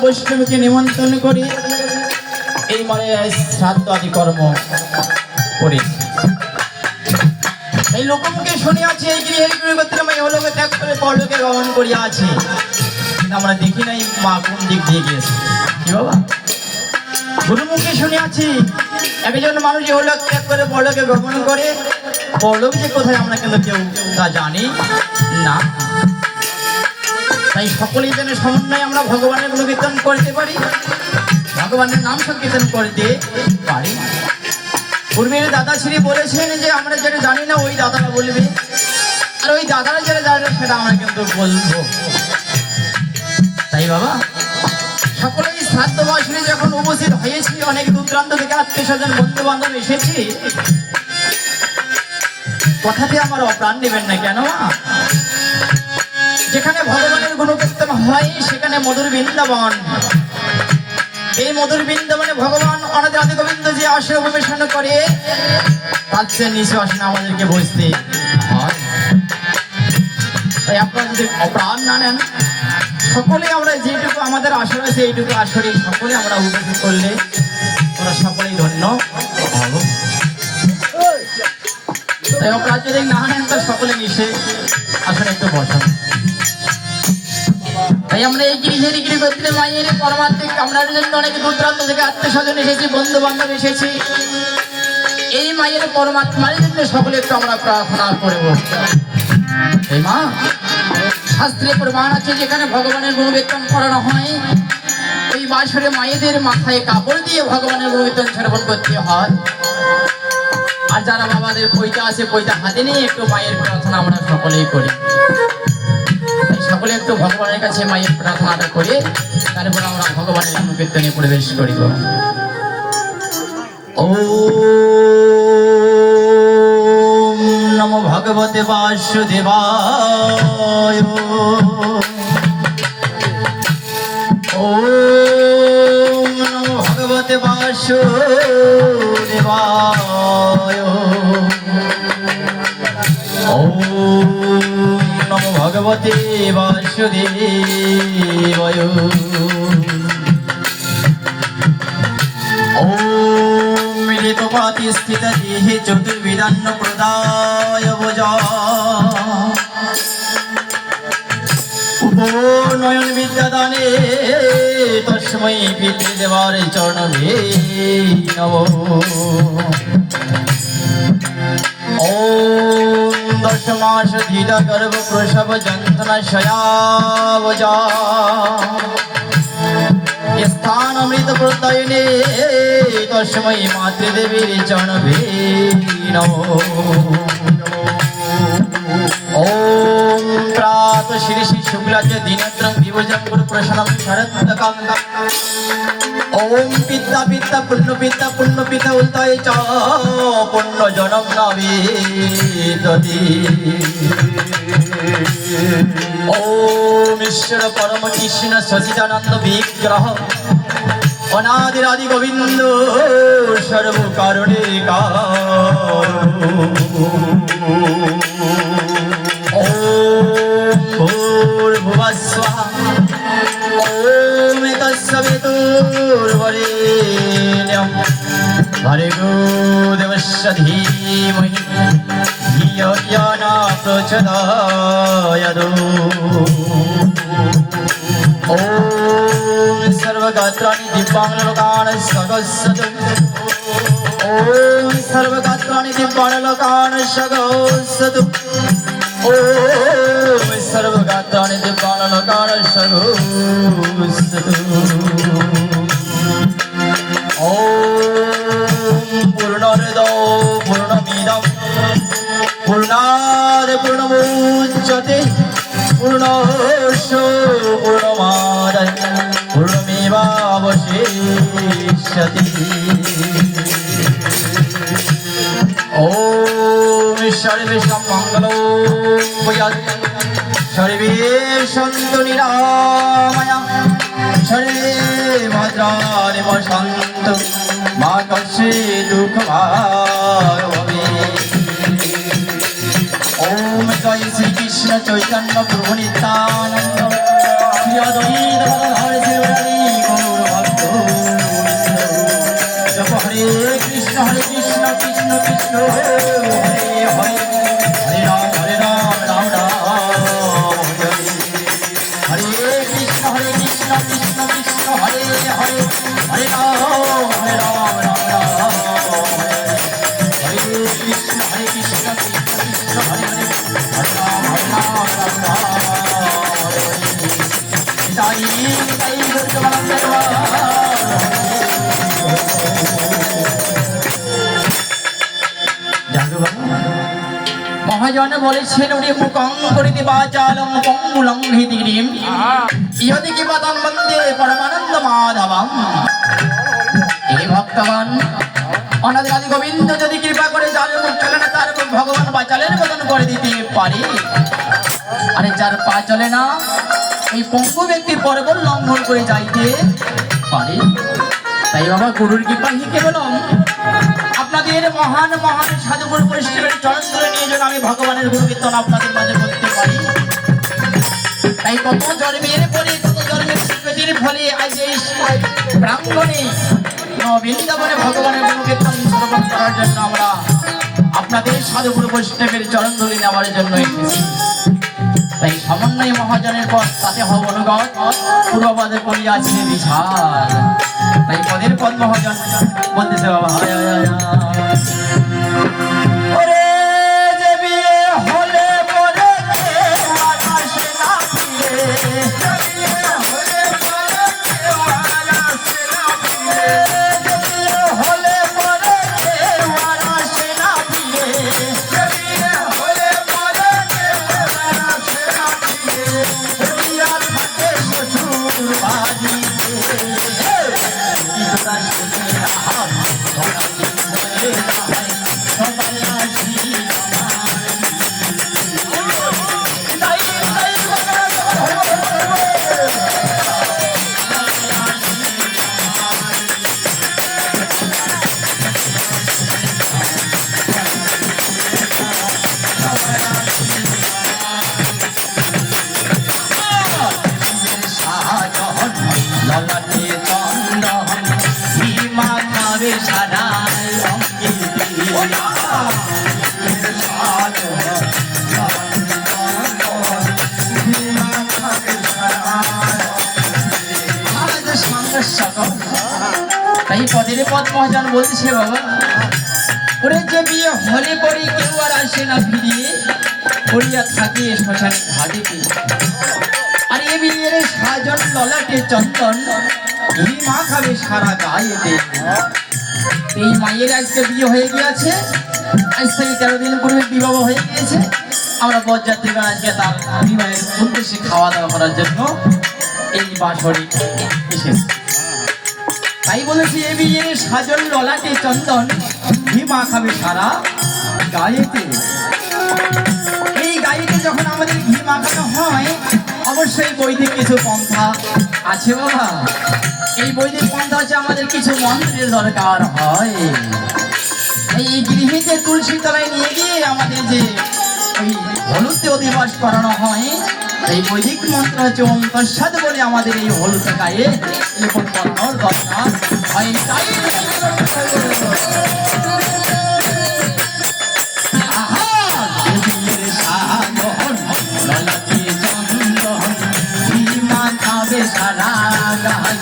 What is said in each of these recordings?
বৈষ্ণবকে নিমন্ত্রণ করে এই মানে শ্রাদ্ধ আদি কর্ম করে এই লোকমুখে শুনিয়াছি এই গৃহের গৃহগোত্রে মা ইহলোকে ত্যাগ করে পরলোকে গমন করিয়াছি। কিন্তু আমরা দেখি নাই মা কোন দিক দিয়ে গিয়েছে। কি বাবা, গুরুমুখে শুনিয়াছি একজন মানুষ ইহলোক ত্যাগ করে পরলোকে গমন করে, পরলোক যে কোথায় আমরা কিন্তু কেউ তা জানি না। তাই সকলেই যেন সমন্বয়ে আমরা ভগবানের গুণকীর্তন করতে পারি, ভগবানের নাম সংকীর্তন করতে পারি। পূর্বের দাদাশ্রী বলেছেন যে আমরা যেটা জানি না ওই দাদারা বলবে, আর ওই দাদারা যেটা জানে সেটা আমরা কিন্তু বলবো। তাই বাবা সকলেই শ্রাদ্ধ বাসনে যখন উপস্থিত হয়েছি, অনেক দূরান্ত থেকে আত্মীয় স্বজন বন্ধু বান্ধব এসেছি, কথাতে আমার অপ্রাণ নেবেন না কেন? যেখানে ভগবানের গুণকীর্তন হয় সেখানে মধুর বৃন্দাবন। এই মধুর বৃন্দাবনে ভগবান অনাদি আদি গোবিন্দ যে আসে উপবেশন করে, তার চেয়ে নিচে আসে না আমাদেরকে বসতে হয়। তাই আপনারা যদি অপ্রাণ না নেন, সকলে আমরা যেটুকু আমাদের আসর আছে এইটুকু আসরে সকলে আমরা উপভোগ করলে ওরা সকলেই ধন্য হব। তাই অপরাধ যদি না নেন তার সকলে মিশে আসলে একটু বসেন। তাই আমরা এই গৃহের গৃহগোত্রে মায়ের পরমাত্মিক কামনার জন্য অনেক দূরান্ত থেকে আত্মীয় স্বজন এসেছি, বন্ধু বান্ধব এসেছি। এই মায়ের পরমাত্মার জন্য সকলে একটু আমরা প্রার্থনা করব। এই মা শাস্ত্রে প্রমাণ আছে যেখানে ভগবানের গুণকীর্তন করানো হয়, ওই বাসরে মায়েদের মাথায় কাপড় দিয়ে ভগবানের গুণকীর্তন শ্রবণ করতে হয়। আর যারা বাবাদের পৈতা আছে পৈতা হাতে নিয়ে একটু মায়ের প্রার্থনা আমরা সকলেই করি। সকলে একটু ভগবানের কাছে মায়ের প্রার্থনাটা করে তারপর আমরা ভগবানের গুণকীর্তনে প্রবেশ করিব। ওম নমো ভগবতে বাসুদেবায়। ওম নমো ভগবতে বাসুদেবায়। ওম নমো ভগবতে বাসুদেবায়। ওম মিলিতপাতি স্থিত দেহে চতুর্বিধান্ন প্রদায় ভোজা। উপনয়ন বিদ্যাদানে তস্मै পিতৃদেবার চরণে নমঃ। ওম দশমাস ধীর গর্ভ প্রসব যন্ত্রণা শয়াবজা। স্থান অমৃত প্রত্যয়নে তস্मै মাতৃদেবীর চরণে নমঃ। ওম প্রাত শ্রী শ্রী শুক্লাজ দিনত্রং বিভুজং গুরু প্রসন্নম শরৎকাম। ওম পিতা পিতা পুণ্য পিতা উদয় চ পুণ্য জনম নবেদতি। ওম ঈশ্বর পরম কৃষ্ণ সচিদানন্দ বিগ্রহ অনাদিরাদি গোবিন্দ সর্বকারণে ওম ভূর্ভুবস্সুঃ। ওম তৎসবিতুর্বরেণ্যং ভর্গো দেবস্য ধীমহি ধিयो यो न प्रचोदयात्। ओम सर्वगात्राणि दिव्याङ्गलोकान् सगस्सतु। ओम सर्वगात्राणि दिव्याङ्गलोकान् सगस्सतु। ओम सर्वगात्राणि दिव्याङ्गलोकान् सगस्सतु। ओम पूर्णमदो पूर्णमिदं पूर्णात् पूर्णमुदच्यते पूर्णस्य पूर्णमादाय पूर्णमेवावशिष्यति। ओम सर्वेषां मङ्गलं भूयात्, सर्वे सन्तु निरामयाः, सर्वे भद्राणि पश्यन्तु मा कश्चित् दुःखभाग् भवेत्। ओम जय श्री कृष्ण चैतन्य प्रभु नित्यानंद श्री अद्वैत गदाधर श्री কৃষ্ণ হরে হরে হরে রাম হরে রাম রাম রাম হরে কৃষ্ণ কৃষ্ণ কৃষ্ণ হরে হরে হরে রাম রাম রাম হরে হরে তাই তাই মহাজন বলেছেন উনি মুখং করিতে বাচালং পঙ্গুলং হৃদিগ্রীম ইহদি কি পদং বন্দে পরমানন্দ মাধবম। হে ভক্তগণ, অনাদি আদি গোবিন্দ যদি কৃপা করে যার মুখ চলে না তার ভগবান বাচালের মতন করে দিতে পারে, আরে যার পা চলে না এই পঙ্গু ব্যক্তি পর্বত লঙ্ঘন করে যাইতে পারে। তাই বাবা গুরুর কৃপা হি কেবলম আপনাদের মহান মহান সাধুগুরু বৈষ্ণবের চরণ ধরে নিয়ে যেন আমি ভগবানের গুরু কীর্তন আপনাদের মাঝে করতে পারি। তাই কত জন্মের পরে কত জন্মের স্মৃতির ফলে আজ এই প্রাঙ্গণে বৃন্দাবনে ভগবানের গুরু কীর্তন শ্রবণ করার জন্য আমরা আপনাদের সাধুগুরু বৈষ্ণবের চরণ ধরে নেওয়ার জন্য এসেছি। তাই সমন্বয় মহাজনের পথ তাতে হব অনুগত পূর্ববাদে পড়িয়াছে বিশাল। তাই পদের পদ মহাজন বলতেছে বাবা ওরে যে বিয়ে হলে পরে আসে না ফিরে, হলে পরে আসে না ফিরে, শ্বশুর বাড়িতে তাই পদের পদ মহাজন বলছে বাবা ওরে যে বিয়ে হলে পরে কেউ আর আসে না ফিরিয়ে, পড়িয়া থাকে শ্মশানে ঘাটিতে। আর এ বিয়ের সাজন ললাটে চন্দন এই মা খাবে সারা গায়েতে। এই মায়ের আজকে বিয়ে হয়ে গিয়েছে, আজ থেকে 13 দিন পূর্বে বিবাহ হয়ে গিয়েছে। আমরা বরযাত্রীগণ আজকে তার বিবাহের উদ্দেশ্যে খাওয়া দাওয়া করার জন্য এই বাসরে এসেছে। তাই বলেছি এ বিয়ের সাজন ললাটে চন্দন মা খাবে সারা গায়েতে। এই গায়েতে যখন আমাদের ঘি মাখানো হয় অবশ্যই বৈদিক কিছু পন্থা আছে বাবা। এই বৈদিক পন্থা হচ্ছে আমাদের কিছু মন্ত্রের দরকার হয়। এই গৃহীতে তুলসী তলায় নিয়ে গিয়ে আমাদের যে ওই হলুদে অধিবাস করানো হয়, এই বৈদিক মন্ত্র হচ্ছে ওম তৎসৎ বলে আমাদের এই হলুদ গায়ে লেপন করানোর দরকার হয়। তাই সারা গায়ে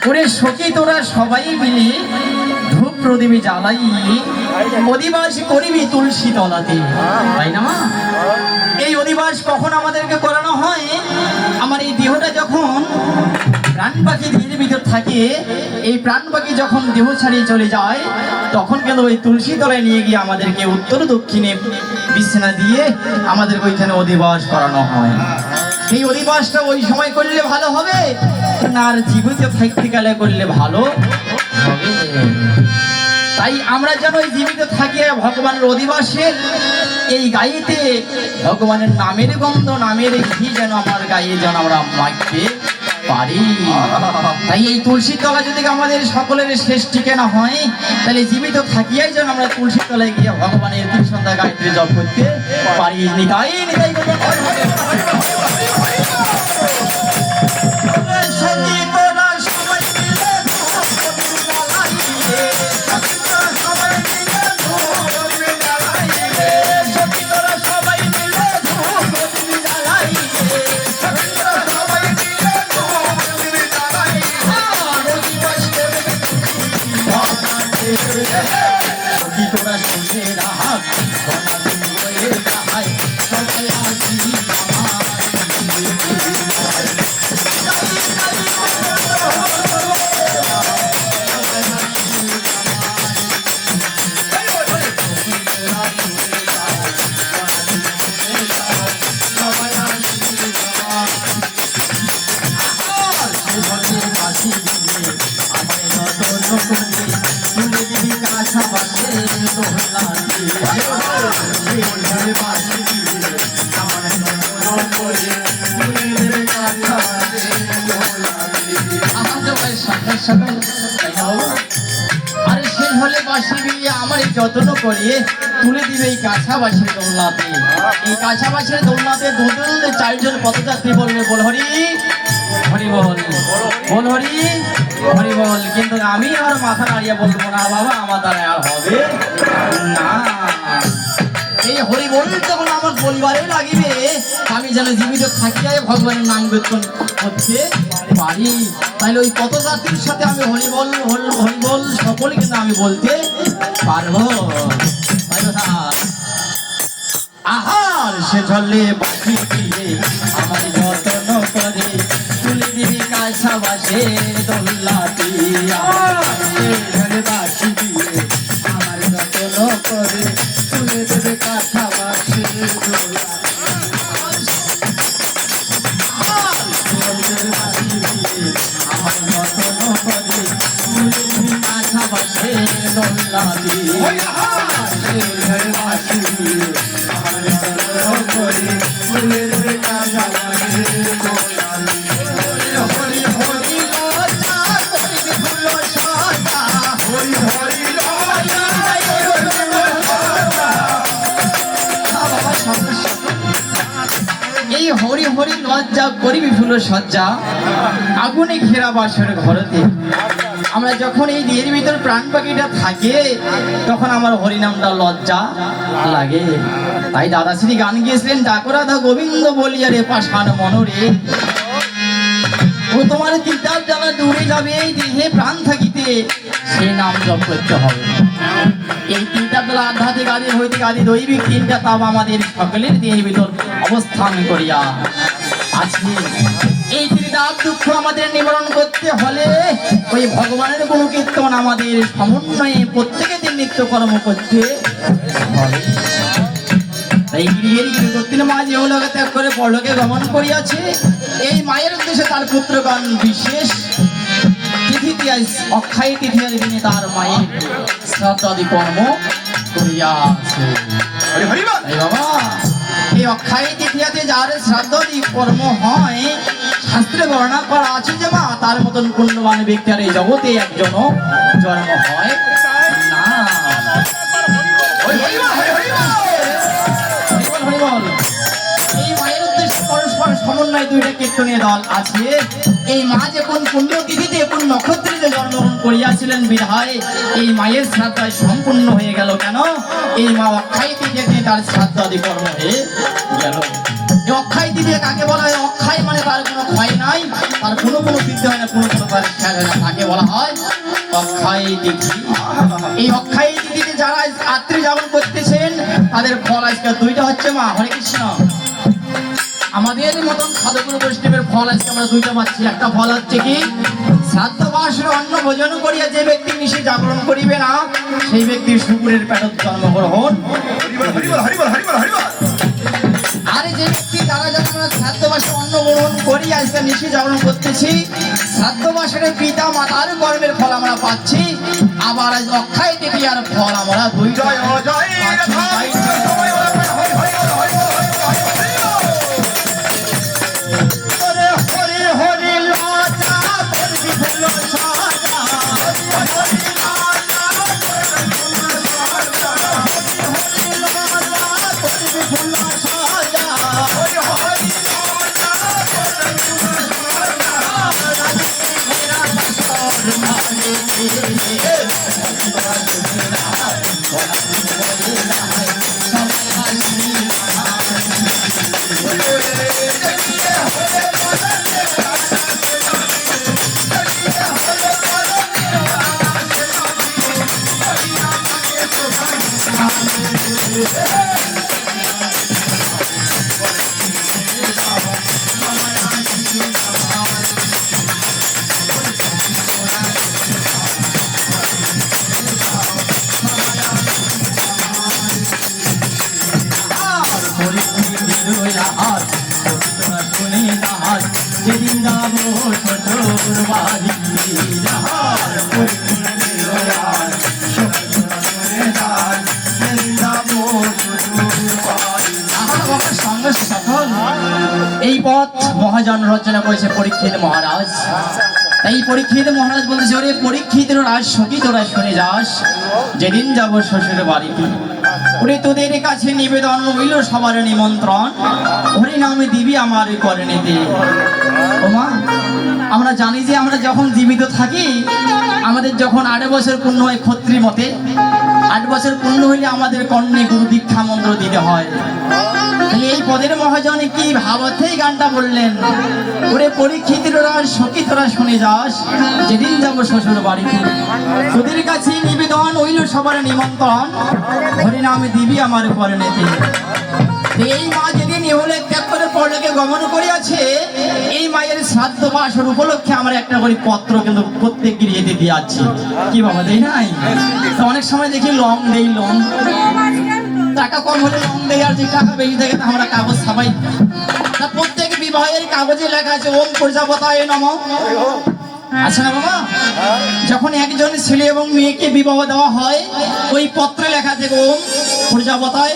ওরে সখী তোরা সবাই মিলে ধূপ প্রদীপে জ্বালাই অধিবাস করিবি তুলসী তলাতে, তাই না মা? এই অধিবাস কখন আমাদেরকে করানো হয়? আমার এই দেহটা যখন প্রাণ পাখি ধীরে ভিতর থাকে, এই প্রাণ পাখি যখন দেহ ছাড়িয়ে চলে যায় তখন কিন্তু ওই তুলসী তলায় নিয়ে গিয়ে আমাদেরকে উত্তর দক্ষিণে বিছানা দিয়ে আমাদেরকে ওইখানে অধিবাস করানো হয়। এই অধিবাসটা ওই সময় করলে ভালো হবে না আর জীবিত থাকতে গেলে করলে ভালো হবে? তাই আমরা যেন ওই জীবিত থাকি ভগবানের অধিবাসে এই গায়েতে ভগবানের নামের গন্ধ নামের ঘি যেন আমার গায়ে যেন আমরা মাখতে পারি। তাই এই তুলসীর তলা যদি আমাদের সকলের শেষ ঠিকানা হয়, তাহলে জীবিত থাকিয়াই যেন আমরা তুলসীর তলায় গিয়ে ভগবানের ত্রিসন্ধ্যা গায়ত্রী জপ করতে পারি। নিতাই নিতাই আরে শেষ হলে বাসি বিয়ে আমার যত্ন করিয়ে তুলে দিবে এই কাছাবাসীর দোলনাতে। এই কাছাবাসীর দোলনাতে দুদুলতে চারজন পথযাত্রী বলবে বল হরি হরি বল, বল হরি হরি বল। কিন্তু আমি আর মাথা নাড়িয়ে বলবো না বাবা, আমার দ্বারা আর হবে না। এই হরি বল যখন আমার পরিবারে লাগিবে, আমি যেন জীবিত থাকিয়াই ভগবানের নাম কীর্তন করতে পারি। তাইলে ওই পথযাত্রীর সাথে আমি হরিবল হরিবল সকল কিন্তু আমি বলতে পারবো। আহার সে ঝলে বাকি দিয়ে আমার যত্ন করে তুলে দিবি কাছাবাসে দোলনাতে। ঝলে বাকি দিয়ে আমার যত্ন করে তুলে দিবি কাছাবাসে দোলনাতে। এই হরি হরি লজ্জা করিবি ফুল সজ্জা আগুনে ঘেরা বাসর ঘরতে। আমরা যখন এই দেহের ভিতর প্রাণ পাখিটা থাকে, তখন আমার হরিনামটা লজ্জা লাগে। তাই দাদাশ্রী গান গিয়েছিলেন, ডাকো রাধা গোবিন্দ বলিয়া রে পাষাণ মনরে। ও তোমার তিতার জ্বালা দূরে যাবে, এই দেহে প্রাণ থাকিতে সেই নাম জপ করতে হবে। এই তিনটা দ্বারা আধ্যাত্মিক আদি ভৌতিক আদি দৈবিক তিনটা তাপ আমাদের সকলের দেহের ভিতর অবস্থান করিয়া আছে। এই ত্রিতাপ দুঃখ আমাদের নিবারণ করতে হলে ওই ভগবানের গুণ কীর্তন আমাদের সমন্বয়ে প্রত্যেকের দিন নিত্য কর্ম করতে হবে। তাই গৃহের গৃহকর্ত্রী মা যে লোকে ত্যাগ করে পরলোকে গমন করিয়াছে, এই মায়ের উদ্দেশ্যে তার পুত্রগণ বিশেষ তিথিতে অক্ষয় তিথির দিনে তার মায়ের শ্রাদ্ধাদি কর্ম করিয়াছে। বাবা, এই অক্ষয় তৃতীয়াতে যার শ্রাদ্ধাদি কর্ম হয়, শাস্ত্রে বর্ণনা করা আছে যে মা তার মতন পুণ্যবান ব্যক্তি আর এই জগতে একজন জন্ম হয় না। এই মায়ের উদ্দেশ্যে পরস্পর সমন্বয় দুইটা কীর্তনীয় দল আছে। এই মা যে কোন পুণ্য তিথিতে কোন নক্ষত্রে জন্মগ্রহণ করিয়াছিলেন বিধায় এই মায়ের শ্রাদ্ধায় সম্পূর্ণ হয়ে গেল। কেন? এই মা অক্ষয় তিথিতে তার শ্রাদ্ধাদি কর্ম হয়ে গেল। অক্ষয় তিথি কাকে বলা হয়? অক্ষয় মানে তার কোনো ক্ষয় নাই, তার কোনো বৃদ্ধি হয় না, কোনো তার খেয়াল হয় না, তাকে বলা হয় অক্ষয় তিথি। এই অক্ষয় তিথিতে যারা রাত্রি যাপন করতেছেন তাদের ফল আজকে দুইটা হচ্ছে মা। হরে কৃষ্ণ। আমাদের মতন সাধুগুরু বৈষ্ণবের ফল আজকে আমরা দুইটা পাচ্ছি। একটা ফল হচ্ছে কি, শ্রাদ্ধ বাসরে অন্ন ভোজন করিয়া যে ব্যক্তি নিশে জাগরণ করিবে না, সেই ব্যক্তির শুকুরের পেটত জন্মগ্রহণ। আর যে ব্যক্তি যারা যখন আমরা শ্রাদ্ধ বাসরে অন্ন গ্রহণ করি আজকে নিশে জাগরণ করতেছি, শ্রাদ্ধ বাসরে পিতা মাতার কর্মের ফল আমরা পাচ্ছি। আবার আজ অক্ষয় তিথি আর ফল আমরা দুইটা হরি হরি লয় তোরা শুনে যাস যেদিন যাবো শ্বশুর বাড়ি সঙ্গে সকল এই পথ মহাজন রচনা করেছে পরীক্ষিত মহারাজ। এই পরীক্ষিত মহারাজ বলতেছে, ওরে পরীক্ষিত রাজ সখী তোরা শুনে যাস যেদিন যাব শ্বশুর বাড়িতে, ওরে তোদের কাছে নিবেদন হইল সবার নিমন্ত্রণ, হরি নামে দিবি আমার করে নিতে। ওমা, আমরা জানি যে আমরা যখন জীবিত থাকি, আমাদের যখন 8 বছর পূর্ণ হয় ক্ষত্রিয় মতে, 8 বছর পূর্ণ হইলে আমাদের কর্ণে গুরু দীক্ষা মন্ত্র দিতে হয়। এই পদের মহাজনে কি ভাবতেই গানটা বললেন, ওরে পরীক্ষিত রাজ সখী তোরা শুনে যাস যেদিন যাবো শ্বশুর বাড়িতে, তোদের কাছে নিবেদন হইল সবার নিমন্ত্রণ, হরি নামে দিবি আমার করে নিতে। এই মা যেদিন ইহলে ত্যাগ করে পরলোকে গমন করিয়াছে, এই মায়ের শ্রাদ্ধ বাসর উপলক্ষে আমরা একটা করে পত্র কিন্তু প্রত্যেক গৃহেতে দিয়ে যাচ্ছি। কি বাবা দেই নাই? তো অনেক সময় দেখি লং দেই, লং টাকা কম হলে লং দেই, আর যে টাকা বেশি থাকে আমরা কাগজ ছাপাই। তা প্রত্যেক বিবাহের কাগজে লেখা আছে ওম প্রজাপতায় নমঃ। আচ্ছা না বাবা, যখন একজন ছেলে এবং মেয়েকে বিবাহ দেওয়া হয়, ওই পত্রে লেখা থাকে ওম প্রজাপতায়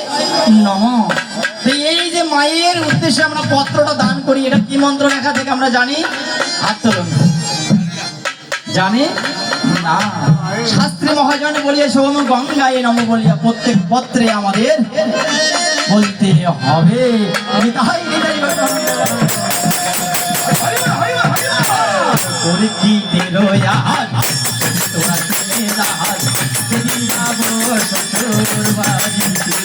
নমঃ। এই যে মায়ের উদ্দেশ্যে আমরা পত্রটা দান করি, এটা কি মন্ত্র লেখা থেকে আমরা জানি? হাত তুলুন। জানি না? শাস্ত্রী মহাজন বলিয়েছে ওম গঙ্গায় নমঃ বলিয়া প্রত্যেক পত্রে আমাদের বলতে হবে। পরীক্ষিতের রাজ তোরা শুনে যাস যেদিন যাবো শ্বশুর বাড়িতে,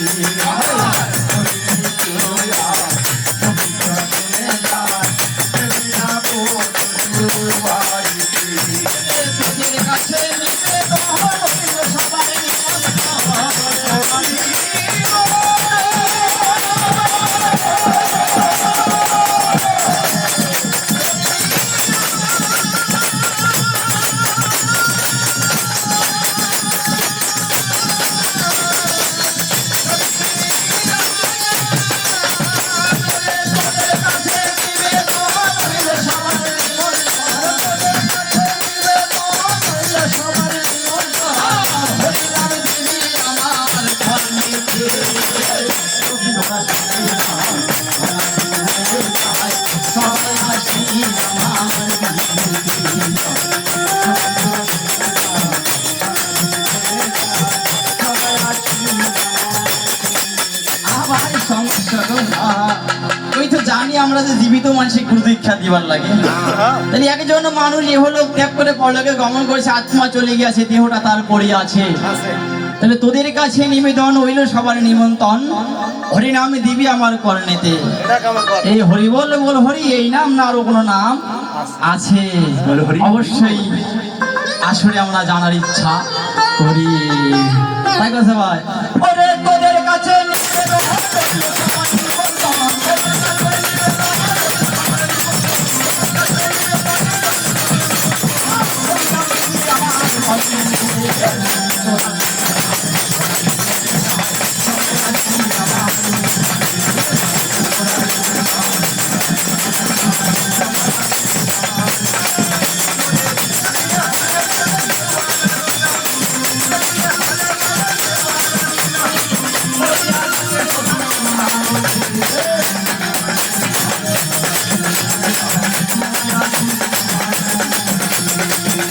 ওই তো জানি আমরা যে জীবিত মানুষের গুরু দীক্ষা দিবার লাগে, তাহলে একজন মানুষ এ হলো ত্যাগ করে পরলোকে গমন করেছে, আত্মা চলে গিয়েছে, দেহটা তার পড়ে আছে। তাহলে তোদের কাছে নিবেদন হইল সবার নিমন্ত্রণ, হরি নামে দিবি আমার করণেতে। এই হরি বল বল হরি, এই নাম না আরো কোনো নাম আছে? অবশ্যই আসলে আমরা জানার ইচ্ছা করি, তাই কথা ভাই।